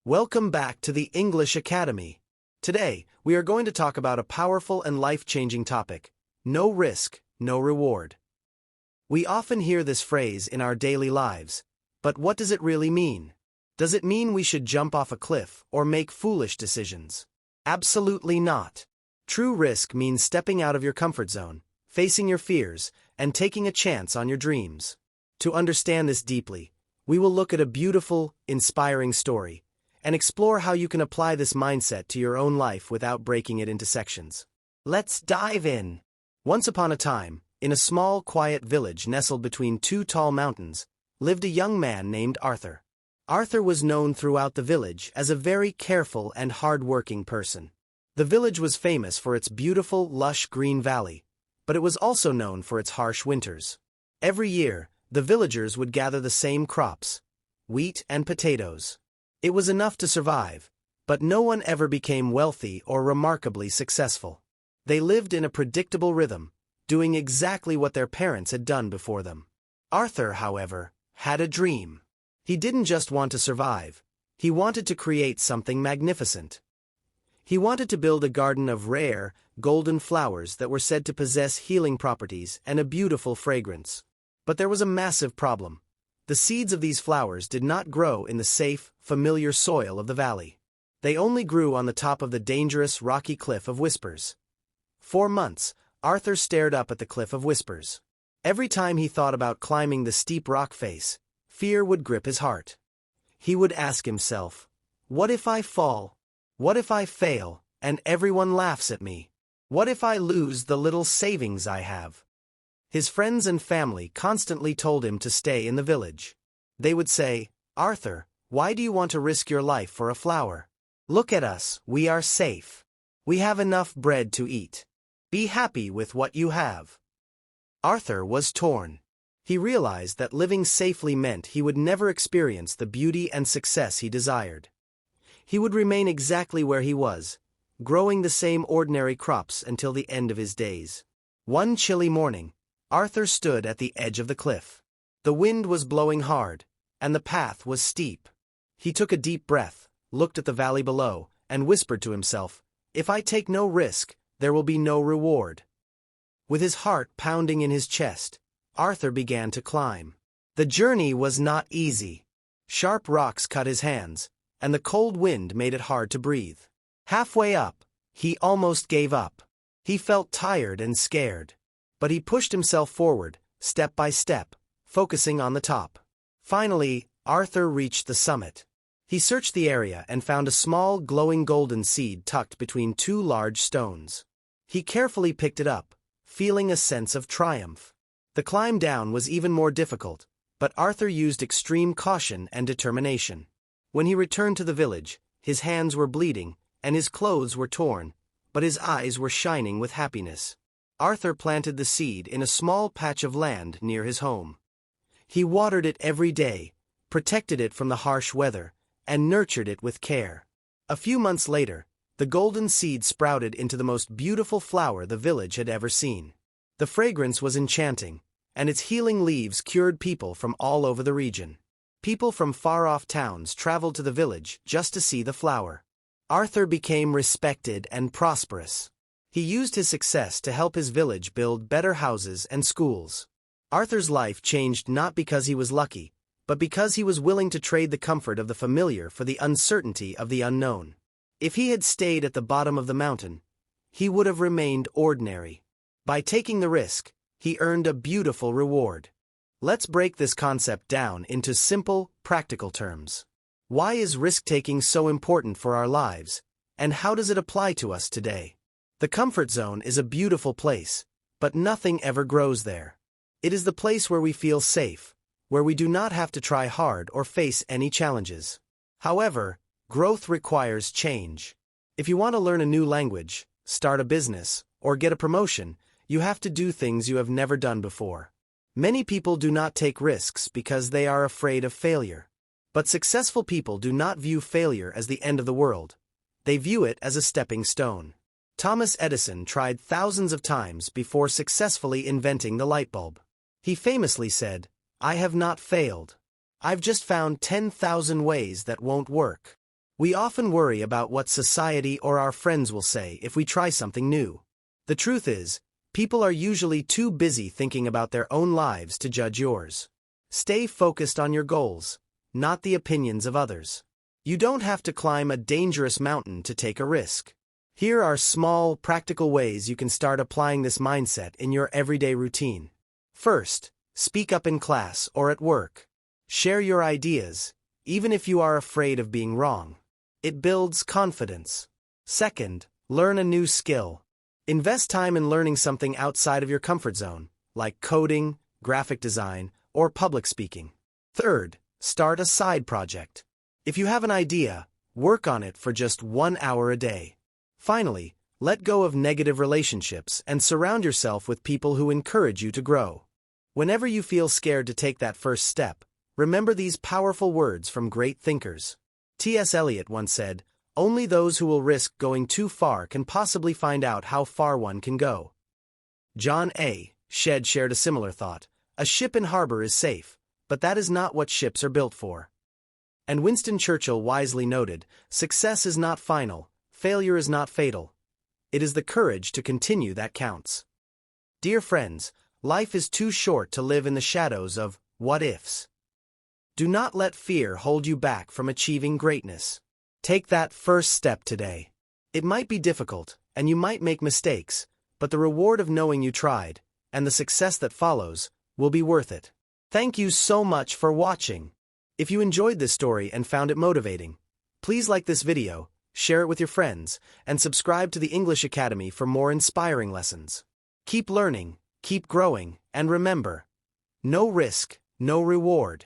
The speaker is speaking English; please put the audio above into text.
Welcome back to the English Academy. Today, we are going to talk about a powerful and life-changing topic: no risk, no reward. We often hear this phrase in our daily lives, but what does it really mean? Does it mean we should jump off a cliff or make foolish decisions? Absolutely not. True risk means stepping out of your comfort zone, facing your fears, and taking a chance on your dreams. To understand this deeply, we will look at a beautiful, inspiring story and explore how you can apply this mindset to your own life without breaking it into sections. Let's dive in. Once upon a time, in a small, quiet village nestled between two tall mountains, lived a young man named Arthur. Arthur was known throughout the village as a very careful and hard-working person. The village was famous for its beautiful, lush green valley, but it was also known for its harsh winters. Every year, the villagers would gather the same crops: wheat and potatoes. It was enough to survive, but no one ever became wealthy or remarkably successful. They lived in a predictable rhythm, doing exactly what their parents had done before them. Arthur, however, had a dream. He didn't just want to survive, he wanted to create something magnificent. He wanted to build a garden of rare, golden flowers that were said to possess healing properties and a beautiful fragrance. But there was a massive problem. The seeds of these flowers did not grow in the safe, familiar soil of the valley. They only grew on the top of the dangerous, rocky cliff of Whispers. For months, Arthur stared up at the cliff of Whispers. Every time he thought about climbing the steep rock face, fear would grip his heart. He would ask himself, "What if I fall? What if I fail, and everyone laughs at me? What if I lose the little savings I have?" His friends and family constantly told him to stay in the village. They would say, "Arthur, why do you want to risk your life for a flower? Look at us, we are safe. We have enough bread to eat. Be happy with what you have." Arthur was torn. He realized that living safely meant he would never experience the beauty and success he desired. He would remain exactly where he was, growing the same ordinary crops until the end of his days. One chilly morning, Arthur stood at the edge of the cliff. The wind was blowing hard, and the path was steep. He took a deep breath, looked at the valley below, and whispered to himself, "If I take no risk, there will be no reward." With his heart pounding in his chest, Arthur began to climb. The journey was not easy. Sharp rocks cut his hands, and the cold wind made it hard to breathe. Halfway up, he almost gave up. He felt tired and scared. But he pushed himself forward, step by step, focusing on the top. Finally, Arthur reached the summit. He searched the area and found a small, glowing golden seed tucked between two large stones. He carefully picked it up, feeling a sense of triumph. The climb down was even more difficult, but Arthur used extreme caution and determination. When he returned to the village, his hands were bleeding, and his clothes were torn, but his eyes were shining with happiness. Arthur planted the seed in a small patch of land near his home. He watered it every day, protected it from the harsh weather, and nurtured it with care. A few months later, the golden seed sprouted into the most beautiful flower the village had ever seen. The fragrance was enchanting, and its healing leaves cured people from all over the region. People from far-off towns traveled to the village just to see the flower. Arthur became respected and prosperous. He used his success to help his village build better houses and schools. Arthur's life changed not because he was lucky, but because he was willing to trade the comfort of the familiar for the uncertainty of the unknown. If he had stayed at the bottom of the mountain, he would have remained ordinary. By taking the risk, he earned a beautiful reward. Let's break this concept down into simple, practical terms. Why is risk-taking so important for our lives, and how does it apply to us today? The comfort zone is a beautiful place, but nothing ever grows there. It is the place where we feel safe, where we do not have to try hard or face any challenges. However, growth requires change. If you want to learn a new language, start a business, or get a promotion, you have to do things you have never done before. Many people do not take risks because they are afraid of failure. But successful people do not view failure as the end of the world. They view it as a stepping stone. Thomas Edison tried thousands of times before successfully inventing the light bulb. He famously said, "I have not failed. I've just found 10,000 ways that won't work." We often worry about what society or our friends will say if we try something new. The truth is, people are usually too busy thinking about their own lives to judge yours. Stay focused on your goals, not the opinions of others. You don't have to climb a dangerous mountain to take a risk. Here are small, practical ways you can start applying this mindset in your everyday routine. First, speak up in class or at work. Share your ideas, even if you are afraid of being wrong. It builds confidence. Second, learn a new skill. Invest time in learning something outside of your comfort zone, like coding, graphic design, or public speaking. Third, start a side project. If you have an idea, work on it for just 1 hour a day. Finally, let go of negative relationships and surround yourself with people who encourage you to grow. Whenever you feel scared to take that first step, remember these powerful words from great thinkers. T.S. Eliot once said, "Only those who will risk going too far can possibly find out how far one can go." John A. Shedd shared a similar thought. "A ship in harbor is safe, but that is not what ships are built for." And Winston Churchill wisely noted, "Success is not final, failure is not fatal. It is the courage to continue that counts." Dear friends, life is too short to live in the shadows of what-ifs. Do not let fear hold you back from achieving greatness. Take that first step today. It might be difficult, and you might make mistakes, but the reward of knowing you tried, and the success that follows, will be worth it. Thank you so much for watching. If you enjoyed this story and found it motivating, please like this video, share it with your friends, and subscribe to the English Academy for more inspiring lessons. Keep learning, keep growing, and remember, no risk, no reward.